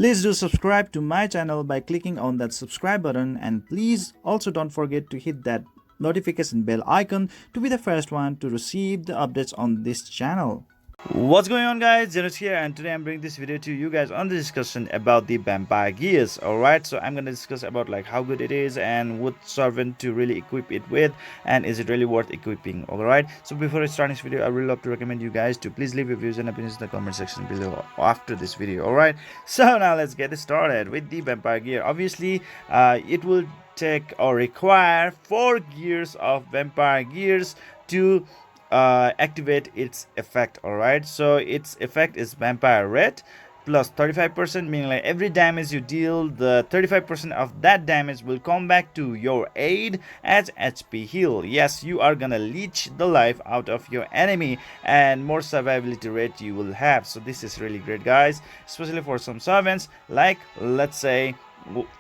Please do subscribe to my channel by clicking on that subscribe button, and please also don't forget to hit that notification bell icon to be the first one to receive the updates on this channel. What's going on, guys? Zennosh here, and today I'm bringing this video to you guys on the discussion about the vampire gears. Alright, so I'm gonna discuss about like how good it is and what servant to really equip it with, and is it really worth equipping. Alright, so before I start this video, I really love to recommend you guys to please leave your views and opinions in the comment section below after this video. Alright, so now let's get started with the vampire gear. Obviously it will take or require 4 gears of vampire gears to activate its effect. All right, so its effect is vampire red plus 35%, meaning like every damage you deal, the 35% of that damage will come back to your aid as HP heal. Yes, you are gonna leech the life out of your enemy, and more survivability rate you will have. So this is really great, guys, especially for some servants like, let's say,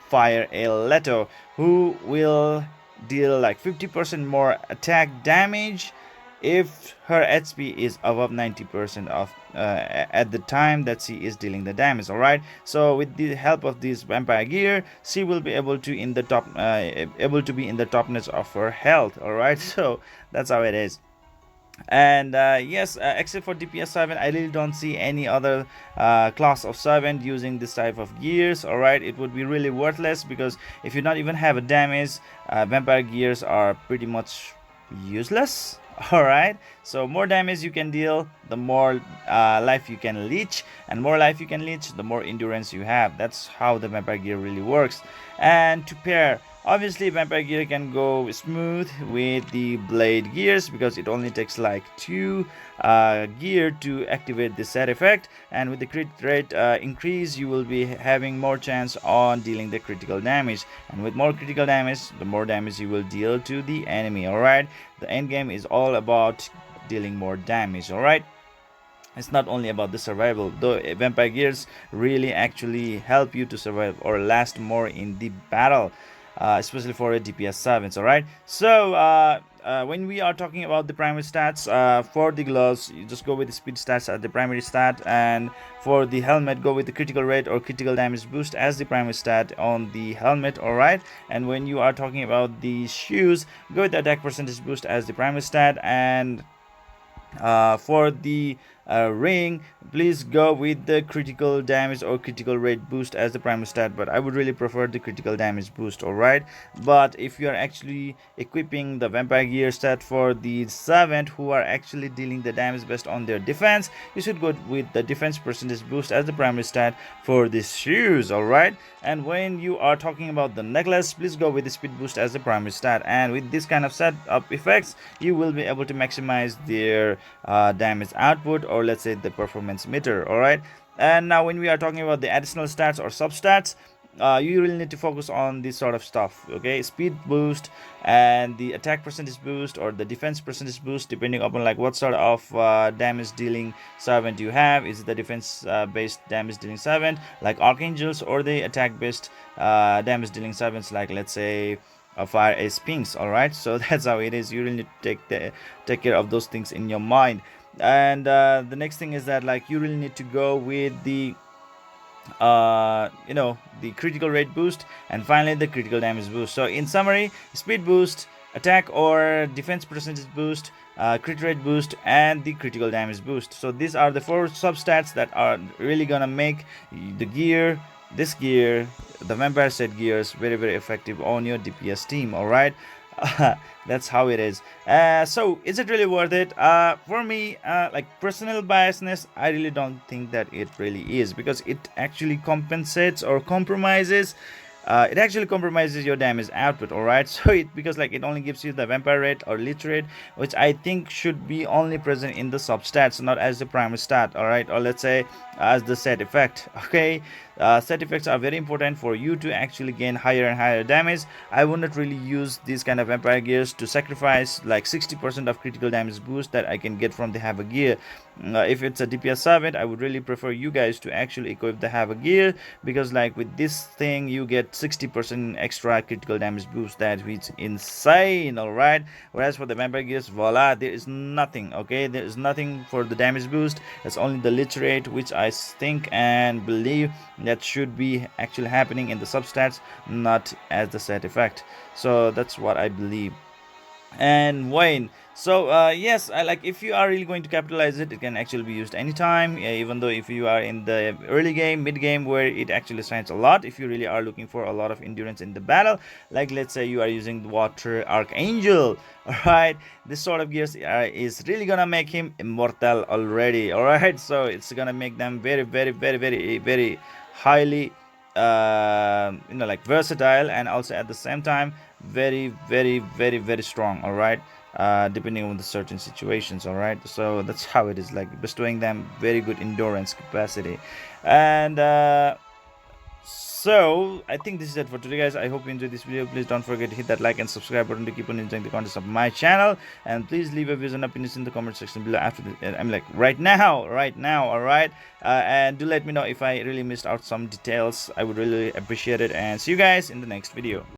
Fire a Leto, who will deal like 50% more attack damage if her HP is above 90% of at the time that she is dealing the damage. All right, so with the help of this vampire gear, she will be able to be in the topness of her health. All right, so that's how it is. And yes, except for DPS servant, I really don't see any other class of servant using this type of gears. All right, it would be really worthless, because if you not even have a damage, vampire gears are pretty much useless. All right, so more damage you can deal, the more life you can leech, and more life you can leech, the more endurance you have. That's how the vampire gear really works. And to pair, obviously vampire gear can go smooth with the blade gears, because it only takes like 2 gear to activate the set effect, and with the crit rate increase, you will be having more chance on dealing the critical damage, and with more critical damage, the more damage you will deal to the enemy. All right, the end game is all about dealing more damage. All right, it's not only about the survival, though vampire gears really actually help you to survive or last more in the battle, especially for a DPS servants. All right, so when we are talking about the primary stats, for the gloves, you just go with the speed stats as the primary stat, and for the helmet, go with the critical rate or critical damage boost as the primary stat on the helmet. All right, and when you are talking about the shoes, go with the attack percentage boost as the primary stat, and for the ring, please go with the critical damage or critical rate boost as the primary stat, but I would really prefer the critical damage boost. All right, but if you are actually equipping the vampire gear stat for the servant who are actually dealing the damage based on their defense, you should go with the defense percentage boost as the primary stat for these shoes. All right, and when you are talking about the necklace, please go with the speed boost as the primary stat, and with this kind of setup effects, you will be able to maximize their damage output, or let's say the performance meter. All right, and now when we are talking about the additional stats or substats, you really need to focus on this sort of stuff. Okay, speed boost and the attack percentage boost or the defense percentage boost, depending upon like what sort of damage dealing servant you have. Is it the defense based damage dealing servant like archangels, or the attack based damage dealing servants like, let's say, Fire a Sphinx. All right, so that's how it is. You really need to take care of those things in your mind. And the next thing is that like you really need to go with the the critical rate boost, and finally the critical damage boost. So in summary, speed boost, attack or defense percentage boost, crit rate boost, and the critical damage boost. So these are the 4 substats that are really gonna make the gear, this gear, the vampire set gears, very very effective on your DPS team. All right, that's how it is. So is it really worth it? For me, like personal biasness, I really don't think that it really is, because it actually compensates or compromises. It actually compromises your damage output. All right, so because like it only gives you the vampire rate or leech rate, which I think should be only present in the substats, not as the primary stat. All right, or let's say as the set effect. Okay, set effects are very important for you to actually gain higher and higher damage. I would not really use these kind of vampire gears to sacrifice like 60% of critical damage boost that I can get from the have a gear. If it's a DPS servant, I would really prefer you guys to actually equip the have a gear, because like with this thing you get 60% extra critical damage boost. That is insane. All right, whereas for the vampire gears, voila, there is nothing. Okay, there is nothing for the damage boost. It's only the leech rate, which I think and believe that should be actually happening in the substats, not as the set effect. So that's what I believe. And Wayne, so yes, I like, if you are really going to capitalize it, it can actually be used anytime, even though if you are in the early game, mid game, where it actually shines a lot, if you really are looking for a lot of endurance in the battle, like let's say you are using the water archangel. All right, this sort of gears is really gonna make him immortal already. All right, so it's gonna make them very very very very very highly like versatile, and also at the same time very very very very strong. All right, depending on the certain situations. All right, so that's how it is, like bestowing them very good endurance capacity. And so I think this is it for today, guys. I hope you enjoyed this video. Please don't forget to hit that like and subscribe button to keep on enjoying the contents of my channel, and please leave your views and opinions in the comment section below after the, I'm like right now. All right, and do let me know if I really missed out some details. I would really appreciate it, and see you guys in the next video.